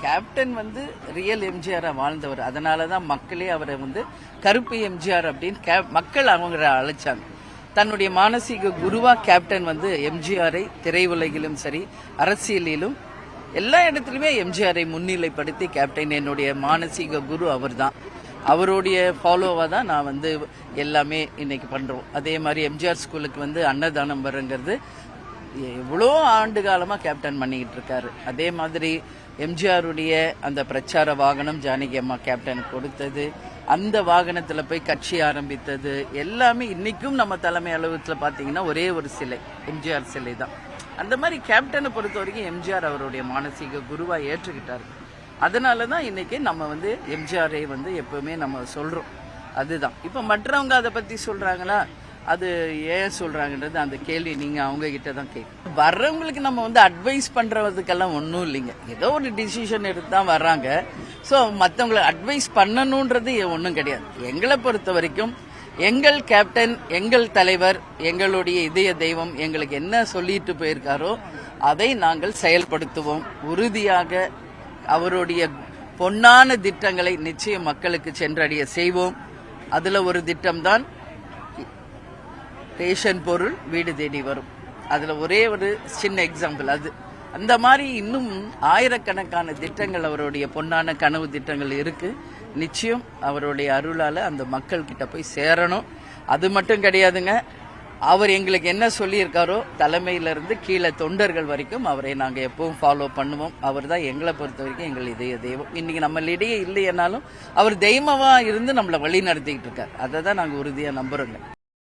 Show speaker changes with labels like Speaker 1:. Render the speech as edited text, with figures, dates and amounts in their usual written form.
Speaker 1: Captain வந்து real எம்ஜிஆரா வாழ்ந்தவர். அதனாலதான் மக்களே அவரை வந்து கருப்பு எம்ஜிஆர் அப்படின்னு மக்கள் அவங்களை அழைச்சாங்க. தன்னுடைய மானசீக குருவா கேப்டன் வந்து எம்ஜிஆரை திரையுலகிலும் சரி அரசியலிலும் எல்லா இடத்துலயுமே எம்ஜிஆரை முன்னிலைப்படுத்தி கேப்டன் என்னுடைய மானசீக குரு அவர் தான். அவருடைய ஃபாலோவா தான் நான் வந்து எல்லாமே இன்னைக்கு பண்றோம். அதே மாதிரி எம்ஜிஆர் ஸ்கூலுக்கு வந்து அன்னதானம் வருங்கிறது எவ்வளோ ஆண்டு காலமா கேப்டன் பண்ணிக்கிட்டு இருக்காரு. அதே மாதிரி எம்ஜிஆருடைய அந்த பிரச்சார வாகனம் ஜானகி அம்மா கேப்டனுக்கு கொடுத்தது, அந்த வாகனத்துல போய் கட்சி ஆரம்பித்தது எல்லாமே இன்னைக்கும் நம்ம தலைமை அலுவலகத்தில் பார்த்தீங்கன்னா ஒரே ஒரு சிலை, எம்ஜிஆர் சிலை தான். அந்த மாதிரி கேப்டனை பொறுத்த வரைக்கும் எம்ஜிஆர் அவருடைய மானசீக குருவா ஏற்றுக்கிட்டாரு. அதனாலதான் இன்னைக்கு நம்ம வந்து எம்ஜிஆரை வந்து எப்பவுமே நம்ம சொல்றோம். அதுதான் இப்ப மற்றவங்க அதை பத்தி சொல்றாங்களா, அது ஏன் சொல்றாங்கன்றது அந்த கேள்வி நீங்க அவங்க கிட்ட தான் கேட்க. வர்றவங்களுக்கு நம்ம வந்து அட்வைஸ் பண்றதுக்கெல்லாம் ஒன்றும் இல்லைங்க. ஏதோ ஒரு டிசிஷன் எடுத்து தான் வர்றாங்க. ஸோ மற்றவங்களை அட்வைஸ் பண்ணணுன்றது ஒன்றும் கிடையாது. எங்களை பொறுத்த வரைக்கும் எங்கள் கேப்டன், எங்கள் தலைவர், எங்களுடைய இதய தெய்வம் எங்களுக்கு என்ன சொல்லிட்டு போயிருக்காரோ அதை நாங்கள் செயல்படுத்துவோம். உறுதியாக அவருடைய பொன்னான திட்டங்களை நிச்சயம் மக்களுக்கு சென்றடைய செய்வோம். அதுல ஒரு திட்டம்தான் ரேஷன் பொருள் வீடு தேடி வரும். அதுல ஒரே ஒரு சின்ன எக்ஸாம்பிள் அது. அந்த மாதிரி இன்னும் ஆயிரக்கணக்கான திட்டங்கள் அவருடைய பொன்னான கனவு திட்டங்கள் இருக்கு. நிச்சயம் அவருடைய அருளால அந்த மக்கள் கிட்ட போய் சேரணும். அது மட்டும் கிடையாதுங்க, அவர் எங்களுக்கு என்ன சொல்லியிருக்காரோ தலைமையிலிருந்து கீழே தொண்டர்கள் வரைக்கும் அவரை நாங்க எப்பவும் ஃபாலோ பண்ணுவோம். அவர் தான் எங்களை பொறுத்த வரைக்கும் எங்கள் இதய தெய்வம். இன்னைக்கு நம்மளிடையே இல்லையனாலும் அவர் தெய்வமா இருந்து நம்மளை வழி நடத்திக்கிட்டு இருக்கார். அதை தான் நாங்க உறுதியா நம்புறோங்க.